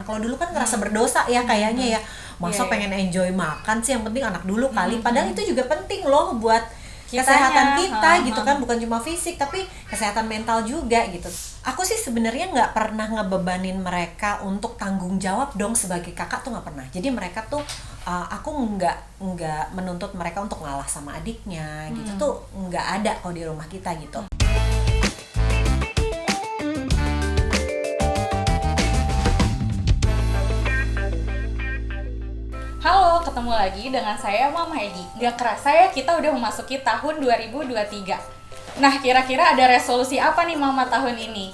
Kalau dulu kan ngerasa berdosa ya kayaknya ya, masa pengen enjoy makan sih, yang penting anak dulu kali. Padahal itu juga penting loh buat kesehatan kita gitu kan, bukan cuma fisik tapi kesehatan mental juga gitu. Aku sih sebenarnya nggak pernah ngebebanin mereka untuk tanggung jawab dong sebagai kakak tuh, nggak pernah. Jadi mereka tuh aku nggak menuntut mereka untuk ngalah sama adiknya gitu tuh, nggak ada kalau di rumah kita gitu. Halo, ketemu lagi dengan saya Mama Edi. Gak kerasa ya kita udah memasuki tahun 2023. Nah, kira-kira ada resolusi apa nih Mama tahun ini?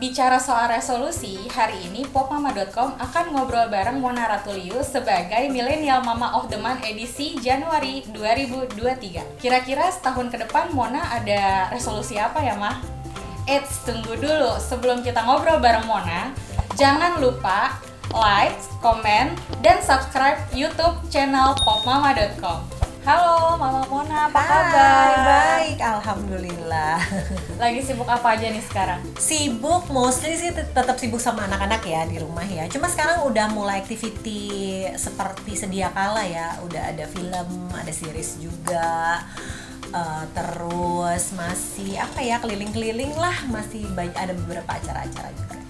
Bicara soal resolusi, hari ini popmama.com akan ngobrol bareng Mona Ratuliu sebagai Millennial Mama of the Month edisi Januari 2023. Kira-kira setahun ke depan Mona ada resolusi apa ya, Mah? Eits, tunggu dulu. Sebelum kita ngobrol bareng Mona, jangan lupa like, komen, dan subscribe YouTube channel popmama.com. Halo Mama Mona, apa kabar? Baik, alhamdulillah. Lagi sibuk apa aja nih sekarang? Sibuk, mostly sih tetap sibuk sama anak-anak ya di rumah ya. Cuma sekarang udah mulai activity seperti sedia kala ya. Udah ada film, ada series juga. Terus masih apa ya, keliling-keliling lah. Masih ada beberapa acara-acara juga.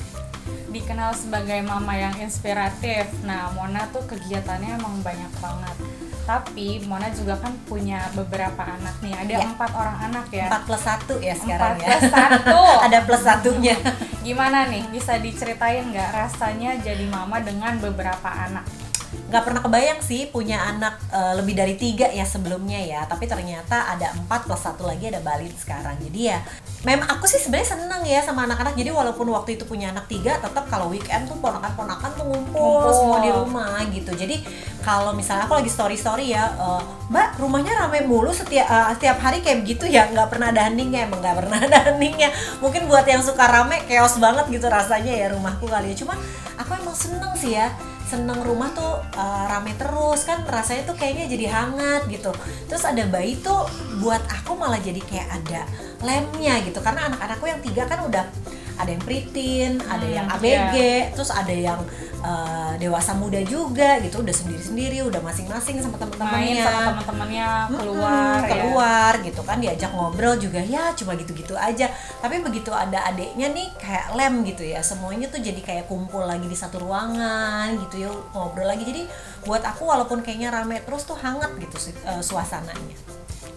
Dikenal sebagai mama yang inspiratif. Nah, Mona tuh kegiatannya emang banyak banget. Tapi Mona juga kan punya beberapa anak nih. Ada 4 orang anak ya. 4+1 ya sekarang 4 ya. plus 1. Ada plus satunya. Gimana nih? Bisa diceritain nggak rasanya jadi mama dengan beberapa anak? Nggak pernah kebayang sih punya anak lebih dari 3 ya sebelumnya ya, tapi ternyata ada 4 plus 1 lagi, ada Balin sekarang. Jadi ya memang aku sih sebenarnya seneng ya sama anak-anak. Jadi walaupun waktu itu punya anak 3, tetap kalau weekend tuh ponakan-ponakan tuh ngumpul semua di rumah gitu. Jadi kalau misalnya aku lagi story ya, Mbak rumahnya rame mulu setiap hari kayak begitu ya, nggak pernah ada heningnya. Emang nggak pernah ada heningnya. Mungkin buat yang suka rame, chaos banget gitu rasanya ya rumahku kali ya. Cuma aku emang seneng sih ya, seneng rumah tuh rame terus kan, rasanya tuh kayaknya jadi hangat gitu. Terus ada bayi tuh buat aku malah jadi kayak ada lemnya gitu, karena anak-anakku yang 3 kan udah ada yang preteen, ada yang ABG, terus ada yang dewasa muda juga gitu, udah sendiri-sendiri, udah masing-masing sama teman-temannya. Main sama teman-temannya, keluar gitu kan, diajak ngobrol juga ya cuma gitu-gitu aja. Tapi begitu ada adeknya nih kayak lem gitu ya, semuanya tuh jadi kayak kumpul lagi di satu ruangan gitu ya, ngobrol lagi. Jadi buat aku walaupun kayaknya rame terus tuh hangat gitu suasananya.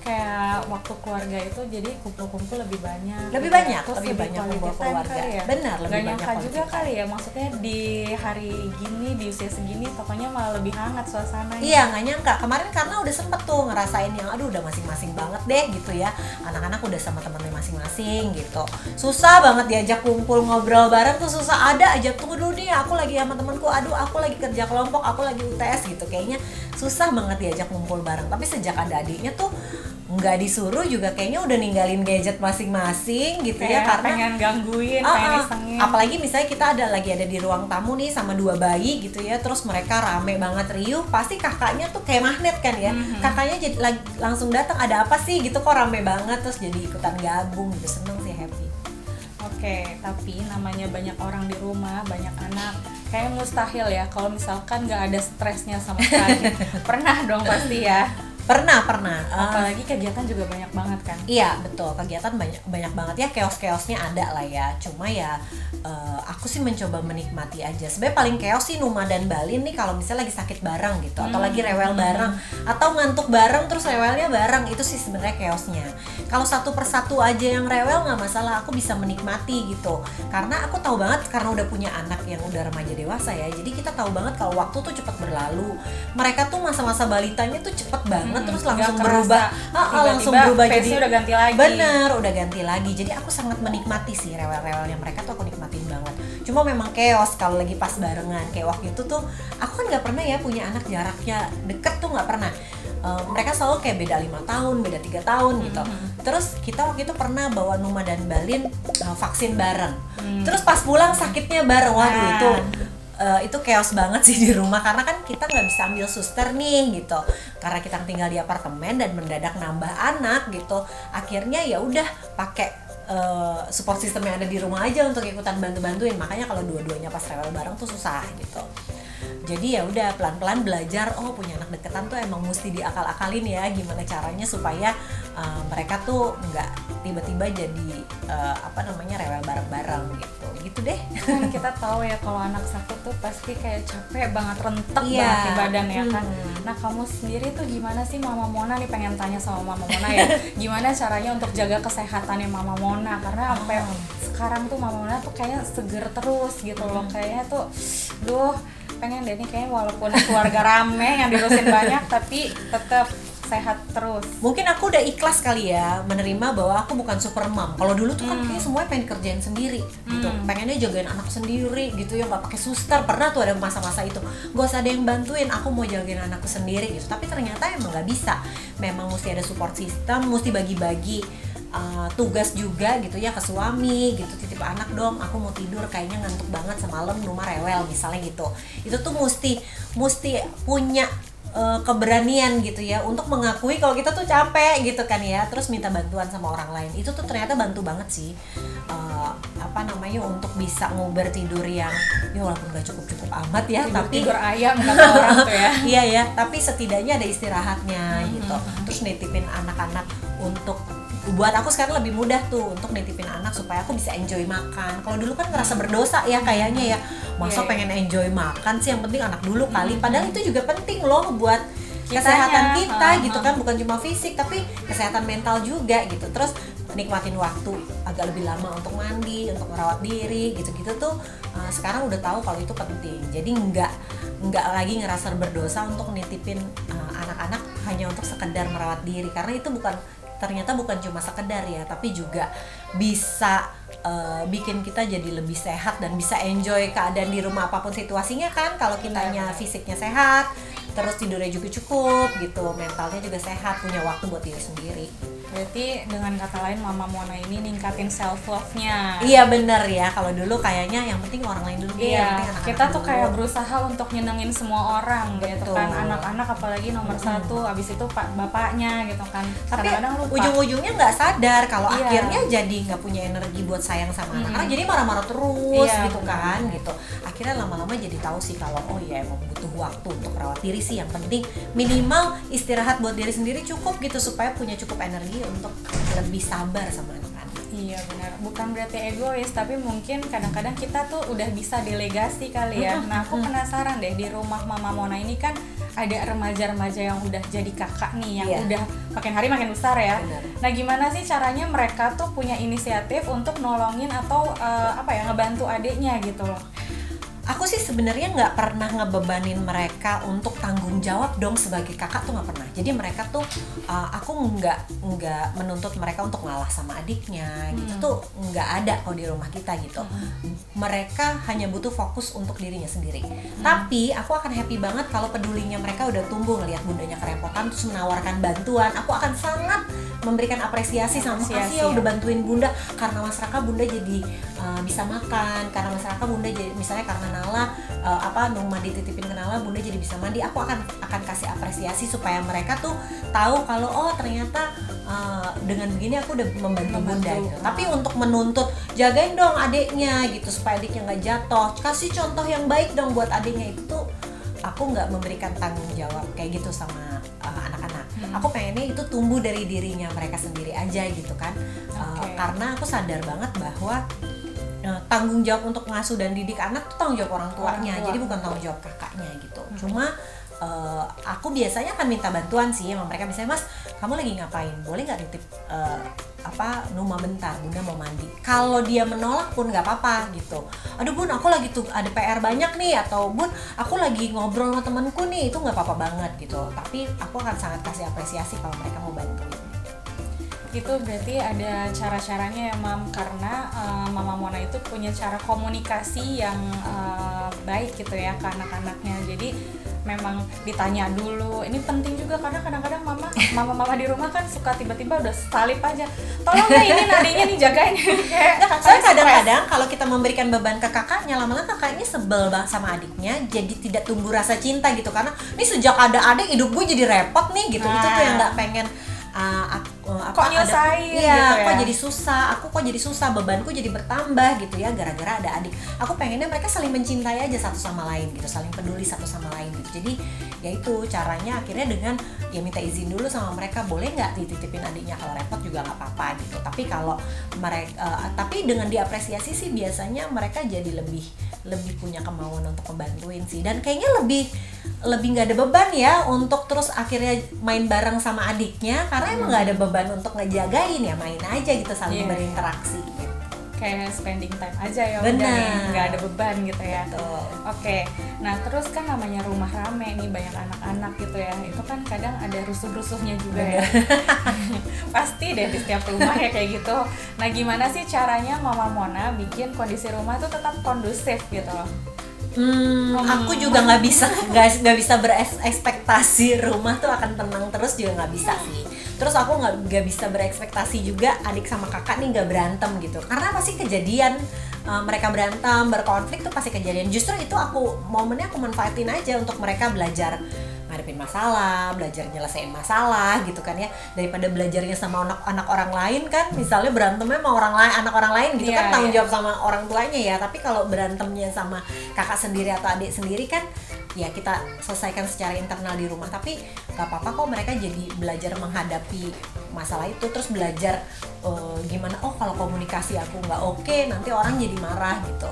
Kayak waktu keluarga itu jadi kumpul-kumpul lebih banyak. Lebih gitu. banyak Terus kumpul keluarga. Ya? Benar, lebih banyak banyak juga kali ya, maksudnya di hari gini, di usia segini pokoknya malah lebih hangat suasananya. Iya, nggak nyangka. Kemarin karena udah sempet tuh ngerasain yang aduh udah masing-masing banget deh gitu ya. Anak-anak udah sama temennya masing-masing gitu. Susah banget diajak kumpul ngobrol bareng tuh, susah. Ada aja, tunggu dulu nih aku lagi sama temenku, aduh aku lagi kerja kelompok, aku lagi UTS gitu. Kayaknya susah banget diajak kumpul bareng. Tapi sejak ada adiknya tuh nggak disuruh juga kayaknya udah ninggalin gadget masing-masing gitu ya, karena pengen gangguin, pengen isengin. Apalagi misalnya kita ada di ruang tamu nih sama 2 bayi gitu ya, terus mereka rame banget riuh, pasti kakaknya tuh kayak magnet kan ya. Kakaknya jadi langsung datang, ada apa sih gitu kok rame banget, terus jadi ikutan gabung gitu, seneng sih, happy. Oke, tapi namanya banyak orang di rumah, banyak anak, kayak mustahil ya kalau misalkan nggak ada stresnya sama sekali. Pernah dong pasti ya. Pernah. Apalagi kegiatan juga banyak banget kan? Iya betul, kegiatan banyak banget ya, chaos-chaosnya ada lah ya. Cuma ya aku sih mencoba menikmati aja. Sebenarnya paling chaos sih Numa dan Balin nih kalau misalnya lagi sakit bareng gitu, atau lagi rewel bareng, atau ngantuk bareng terus rewelnya bareng, itu sih sebenarnya chaosnya. Kalau satu persatu aja yang rewel nggak masalah, aku bisa menikmati gitu. Karena aku tahu banget, karena udah punya anak yang udah remaja dewasa ya, jadi kita tahu banget kalau waktu tuh cepat berlalu. Mereka tuh masa-masa balitanya tuh cepet banget. Terus langsung berubah, jadi udah ganti lagi. Bener, udah ganti lagi. Jadi aku sangat menikmati sih rewel-rewelnya mereka tuh, aku nikmatin banget. Cuma memang chaos kalau lagi pas barengan. Kayak waktu itu tuh aku kan nggak pernah ya punya anak jaraknya deket tuh, nggak pernah. Mereka selalu kayak beda 5 tahun, beda 3 tahun gitu. Terus kita waktu itu pernah bawa Numa dan Balin vaksin bareng. Terus pas pulang sakitnya bareng. Waduh, itu chaos banget sih di rumah, karena kan kita nggak bisa ambil suster nih gitu, karena kita tinggal di apartemen dan mendadak nambah anak gitu. Akhirnya ya udah pakai support system yang ada di rumah aja untuk ikutan bantu-bantuin. Makanya kalau dua-duanya pas rewel bareng tuh susah gitu. Jadi ya udah pelan-pelan belajar, oh punya anak deketan tuh emang mesti diakal-akalin ya, gimana caranya supaya mereka tuh nggak tiba-tiba jadi rewel bareng-bareng gitu deh. Kan kita tahu ya kalau anak satu tuh pasti kayak capek banget, rentek Iya. banget di badan ya kan. Nah kamu sendiri tuh gimana sih Mama Mona nih, pengen tanya sama Mama Mona ya, gimana caranya untuk jaga kesehatannya Mama Mona, karena sampai sekarang tuh Mama Mona tuh kayaknya seger terus gitu loh, kayaknya tuh pengen deh nih kayaknya walaupun keluarga rame yang diurusin banyak tapi tetap sehat terus. Mungkin aku udah ikhlas kali ya menerima bahwa aku bukan super mom. Kalau dulu tuh kan kayak semuanya pengen dikerjain sendiri gitu, pengennya jagain anak sendiri gitu ya, nggak pakai suster. Pernah tuh ada masa-masa itu, gak usah ada yang bantuin, aku mau jagain anakku sendiri gitu. Tapi ternyata emang nggak bisa, memang mesti ada support system, mesti bagi-bagi tugas juga gitu ya ke suami gitu, titip anak dong, aku mau tidur kayaknya ngantuk banget semalam, rumah rewel misalnya gitu. Itu tuh mesti punya keberanian gitu ya untuk mengakui kalau kita tuh capek gitu kan ya, terus minta bantuan sama orang lain. Itu tuh ternyata bantu banget sih untuk bisa nguber tidur yang ya walaupun gak cukup amat ya, tapi tidur ayam kata orang tuh ya. Iya ya, tapi setidaknya ada istirahatnya gitu. Terus nitipin anak-anak untuk, buat aku sekarang lebih mudah tuh untuk nitipin anak supaya aku bisa enjoy makan. Kalau dulu kan ngerasa berdosa ya kayaknya ya, masa pengen enjoy makan sih, yang penting anak dulu kali. Padahal itu juga penting loh buat kesehatan kita gitu kan, bukan cuma fisik tapi kesehatan mental juga gitu. Terus nikmatin waktu agak lebih lama untuk mandi, untuk merawat diri gitu-gitu tuh sekarang udah tahu kalau itu penting. Jadi nggak lagi ngerasa berdosa untuk nitipin anak-anak hanya untuk sekedar merawat diri, karena itu ternyata bukan cuma sekedar ya, tapi juga bisa bikin kita jadi lebih sehat dan bisa enjoy keadaan di rumah apapun situasinya kan. Kalau kitanya fisiknya sehat, terus tidurnya juga cukup gitu, mentalnya juga sehat, punya waktu buat diri sendiri. Berarti dengan kata lain Mama Mona ini ningkatin self love-nya. Iya bener ya, kalau dulu kayaknya yang penting orang lain dulu deh, yang penting anak-anak kita tuh dulu. kayak berusaha untuk nyenengin semua orang gitu Betul. kan, anak-anak apalagi nomor satu, abis itu bapaknya gitu kan. Tapi Kadang-kadang lupa. ujung-ujungnya nggak sadar kalau Iya. akhirnya jadi nggak punya energi buat sayang sama anak-anak, jadi marah-marah terus gitu kan gitu. Akhirnya lama-lama jadi tahu sih kalau oh ya emang butuh waktu untuk rawat diri sih, yang penting minimal istirahat buat diri sendiri cukup gitu, supaya punya cukup energi untuk lebih sabar sama anak-anak. Iya benar, bukan berarti egois, tapi mungkin kadang-kadang kita tuh udah bisa delegasi kali ya. Nah aku penasaran deh, di rumah Mama Mona ini kan ada remaja-remaja yang udah jadi kakak nih, yang udah makin hari makin besar ya. Benar. Nah gimana sih caranya mereka tuh punya inisiatif untuk nolongin atau ngebantu adiknya gitu loh? Aku sih sebenarnya nggak pernah ngebebanin mereka untuk tanggung jawab dong sebagai kakak, tuh nggak pernah. Jadi mereka tuh aku nggak menuntut mereka untuk ngalah sama adiknya gitu tuh nggak ada kalau di rumah kita gitu. Mereka hanya butuh fokus untuk dirinya sendiri. Tapi aku akan happy banget kalau pedulinya mereka udah tumbuh ngelihat bundanya kerepotan terus menawarkan bantuan. Aku akan sangat memberikan apresiasi sama makasih ya udah bantuin bunda, karena Mas Raka bunda jadi bisa makan, karena Mas Raka bunda jadi misalnya karena Nala Numa dititipin ke Nala bunda jadi bisa mandi. Aku akan kasih apresiasi supaya mereka tuh tahu kalau oh ternyata dengan begini aku udah membantu bunda gitu. Tapi untuk menuntut jagain dong adiknya gitu supaya adiknya nggak jatuh, kasih contoh yang baik dong buat adiknya, itu tuh aku nggak memberikan tanggung jawab kayak gitu sama anak-anak. Aku pengennya itu tumbuh dari dirinya mereka sendiri aja gitu kan. Karena aku sadar banget bahwa tanggung jawab untuk ngasuh dan didik anak tuh tanggung jawab orang tuanya, jadi bukan tanggung jawab kakaknya gitu. Cuma aku biasanya akan minta bantuan sih sama mereka, misalnya Mas kamu lagi ngapain, boleh nggak nitip Numa bentar, bunda mau mandi. Kalau dia menolak pun nggak apa-apa gitu. Aduh bun aku lagi tuh ada PR banyak nih, atau bun aku lagi ngobrol sama temanku nih, itu nggak apa-apa banget gitu. Tapi aku akan sangat kasih apresiasi kalau mereka mau bantuin. Itu berarti ada cara-caranya ya Mam, karena Mama Mona itu punya cara komunikasi yang baik gitu ya ke anak-anaknya. Jadi memang ditanya dulu, ini penting juga karena kadang-kadang mama di rumah kan suka tiba-tiba udah salip aja, tolong ya ini nadinya nih jagain. Soalnya kadang-kadang kalau kita memberikan beban ke kakaknya, lama-lama kakaknya sebel banget sama adiknya, jadi tidak tumbuh rasa cinta gitu, karena ini sejak ada adik hidup gue jadi repot nih gitu. Itu tuh yang nggak pengen Kok nyusahin iya, gitu ya? kok jadi susah, aku kok jadi susah, bebanku jadi bertambah gitu ya gara-gara ada adik. Aku pengennya mereka saling mencintai aja satu sama lain gitu, saling peduli satu sama lain gitu. Jadi ya itu caranya akhirnya dengan ya minta izin dulu sama mereka, boleh nggak dititipin adiknya, kalau repot juga nggak apa-apa gitu. Tapi kalau mereka tapi dengan diapresiasi sih biasanya mereka jadi lebih punya kemauan untuk membantuin sih, dan kayaknya lebih nggak ada beban ya untuk terus akhirnya main bareng sama adiknya, karena emang nggak ada beban untuk ngejagain, ya main aja gitu, saling berinteraksi gitu. Kayak spending time aja ya, udah Benar. nih, nggak ada beban gitu ya. Betul. Oke, nah terus kan namanya rumah rame nih, banyak anak-anak gitu ya, itu kan kadang ada rusuh-rusuhnya juga ya. Pasti deh di setiap rumah ya kayak gitu. Nah gimana sih caranya Mama Mona bikin kondisi rumah tuh tetap kondusif gitu loh? Aku juga nggak bisa berekspektasi rumah tuh akan tenang terus, juga nggak bisa sih. Terus aku nggak bisa berekspektasi juga adik sama kakak nih nggak berantem gitu, karena pasti kejadian mereka berantem, berkonflik tuh pasti kejadian. Justru itu momennya aku manfaatin aja untuk mereka belajar ngadepin masalah, belajar nyelesain masalah gitu kan ya, daripada belajarnya sama anak orang lain kan, misalnya berantemnya sama anak orang lain gitu kan, tanggung jawab sama orang tuanya ya. Tapi kalau berantemnya sama kakak sendiri atau adik sendiri kan ya kita selesaikan secara internal di rumah. Tapi gak apa-apa kok, mereka jadi belajar menghadapi masalah itu, terus belajar gimana, kalau komunikasi aku nggak oke, nanti orang jadi marah gitu.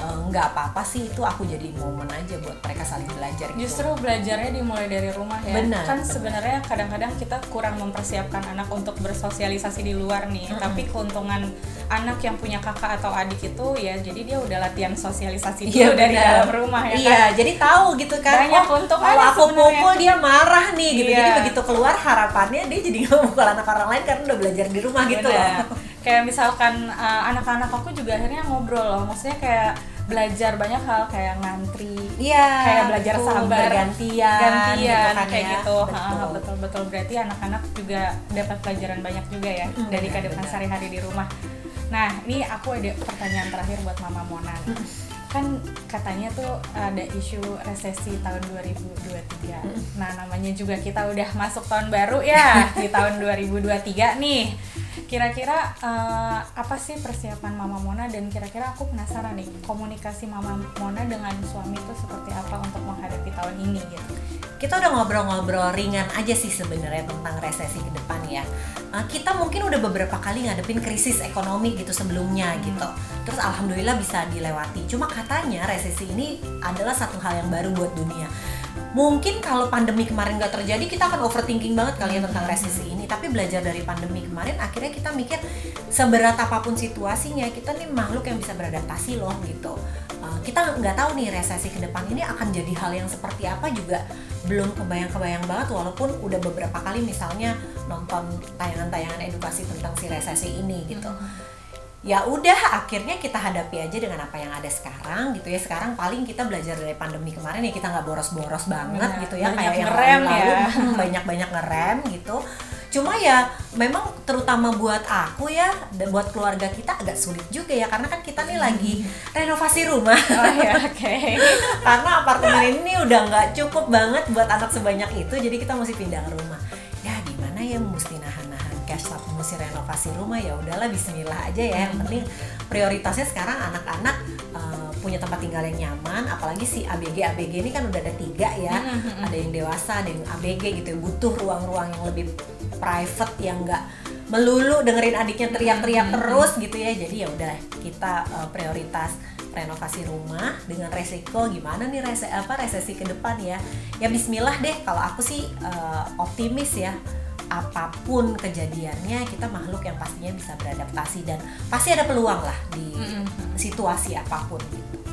Nggak apa-apa sih, itu aku jadi momen aja buat mereka saling belajar gitu. Justru belajarnya dimulai dari rumah ya. Benar, kan sebenarnya kadang-kadang kita kurang mempersiapkan anak untuk bersosialisasi di luar nih. Tapi keuntungan anak yang punya kakak atau adik itu ya, jadi dia udah latihan sosialisasi dulu dari dalam rumah ya. Iya, kan? jadi tahu gitu kan. Banyak keuntungan kalau aku sebenarnya. pukul dia marah nih gitu. Iya. Jadi begitu keluar harapannya dia jadi nggak mukul anak orang lain karena udah belajar di rumah gitu Benar. loh. Kayak misalkan anak-anak aku juga akhirnya ngobrol loh, maksudnya kayak belajar banyak hal, kayak ngantri, Iya, kayak belajar betul, sabar, gantian gitu kan kayak ya. gitu. Betul. Betul. Berarti anak-anak juga dapat pelajaran banyak juga ya dari kehidupan sehari-hari di rumah. Nah, ini aku ada pertanyaan terakhir buat Mama Mona. Kan katanya tuh ada isu resesi tahun 2023. Nah, namanya juga kita udah masuk tahun baru ya, di tahun 2023 nih. Kira-kira apa sih persiapan Mama Mona, dan kira-kira aku penasaran nih, komunikasi Mama Mona dengan suami itu seperti apa untuk menghadapi tahun ini gitu. Kita udah ngobrol-ngobrol ringan aja sih sebenarnya tentang resesi ke depan ya. Kita mungkin udah beberapa kali ngadepin krisis ekonomi gitu sebelumnya gitu. Terus alhamdulillah bisa dilewati. Cuma katanya resesi ini adalah satu hal yang baru buat dunia. Mungkin kalau pandemi kemarin gak terjadi, kita akan overthinking banget kali ya tentang resesi ini. Tapi belajar dari pandemi kemarin, akhirnya kita mikir seberat apapun situasinya, kita nih makhluk yang bisa beradaptasi loh gitu. Kita nggak tahu nih resesi ke depan ini akan jadi hal yang seperti apa juga belum kebayang-kebayang banget, walaupun udah beberapa kali misalnya nonton tayangan-tayangan edukasi tentang si resesi ini gitu. Ya udah, akhirnya kita hadapi aja dengan apa yang ada sekarang gitu ya. Sekarang paling kita belajar dari pandemi kemarin ya, kita nggak boros-boros banget gitu ya, banyak kayak yang ngerem lalu banyak-banyak ngerem gitu. Cuma ya memang terutama buat aku ya, dan buat keluarga kita agak sulit juga ya, karena kan kita nih lagi renovasi rumah. Oh ya, oke. Karena apartemen ini udah nggak cukup banget buat anak sebanyak itu, jadi kita mesti pindah ke rumah. Ya gimana ya, mesti nahan-nahan cash tapi mesti renovasi rumah, ya udahlah bismillah aja ya. Yang penting prioritasnya sekarang anak-anak punya tempat tinggal yang nyaman, apalagi si ABG ini kan udah ada 3 ya. Ada yang dewasa, ada yang ABG gitu, butuh ruang-ruang yang lebih private, yang nggak melulu dengerin adiknya teriak-teriak terus gitu ya. Jadi ya udah, kita prioritas renovasi rumah dengan resiko gimana nih resesi ke depan ya. Ya bismillah deh, kalau aku sih optimis ya. Apapun kejadiannya, kita makhluk yang pastinya bisa beradaptasi dan pasti ada peluang lah di situasi apapun gitu.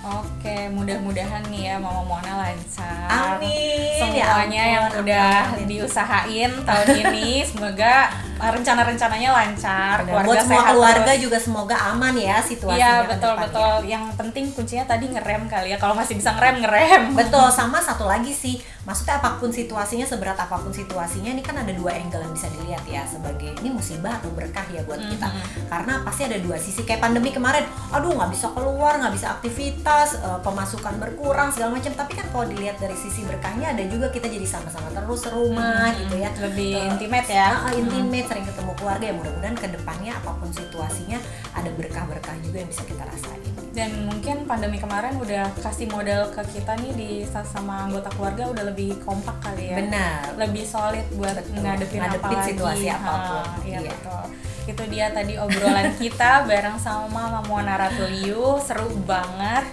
Oke, mudah-mudahan nih ya Mama Mona lancar. Amin. Semuanya Ya yang ampun, udah amin. diusahain tahun ini, semoga rencana-rencananya lancar, Benar. Buat semua sehat keluarga terus. juga semoga aman ya situasinya. Iya, ke betul depan, betul. ya. Yang penting kuncinya tadi ngerem kali ya. Kalau masih bisa ngerem. Betul, sama satu lagi sih, maksudnya apapun situasinya, seberat apapun situasinya, ini kan ada dua angle yang bisa dilihat ya, sebagai ini musibah atau berkah ya buat kita. Karena pasti ada dua sisi, kayak pandemi kemarin, aduh nggak bisa keluar, nggak bisa aktivitas, pemasukan berkurang segala macam. Tapi kan kalau dilihat dari sisi berkahnya, ada juga kita jadi sama-sama terus serumah gitu ya. Lebih intimate ya. Intimate, sering ketemu keluarga ya. Mudah-mudahan kedepannya apapun situasinya ada berkah-berkah juga yang bisa kita rasain. Dan mungkin pandemi kemarin udah kasih modal ke kita nih di sama anggota keluarga, udah lebih kompak kali ya. Benar. Lebih solid buat ngadepin apa lagi. Situasi apapun. Iya betul. Itu dia tadi obrolan kita bareng sama Mama Ratuliu, seru banget.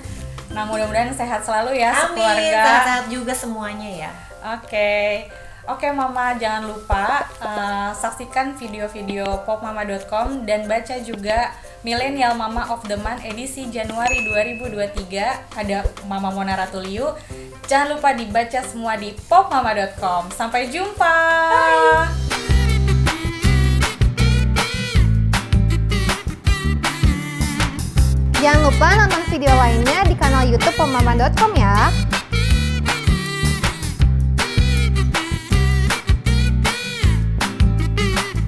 Nah, mudah-mudahan sehat selalu ya Amin, sekeluarga. sehat-sehat juga semuanya ya. Oke Mama, jangan lupa saksikan video-video popmama.com dan baca juga Millennial Mama of the Month edisi Januari 2023. Ada Mama Mona Ratuliu. Jangan lupa dibaca semua di popmama.com. Sampai jumpa. Bye. Jangan lupa nonton video lainnya di kanal YouTube popmama.com ya.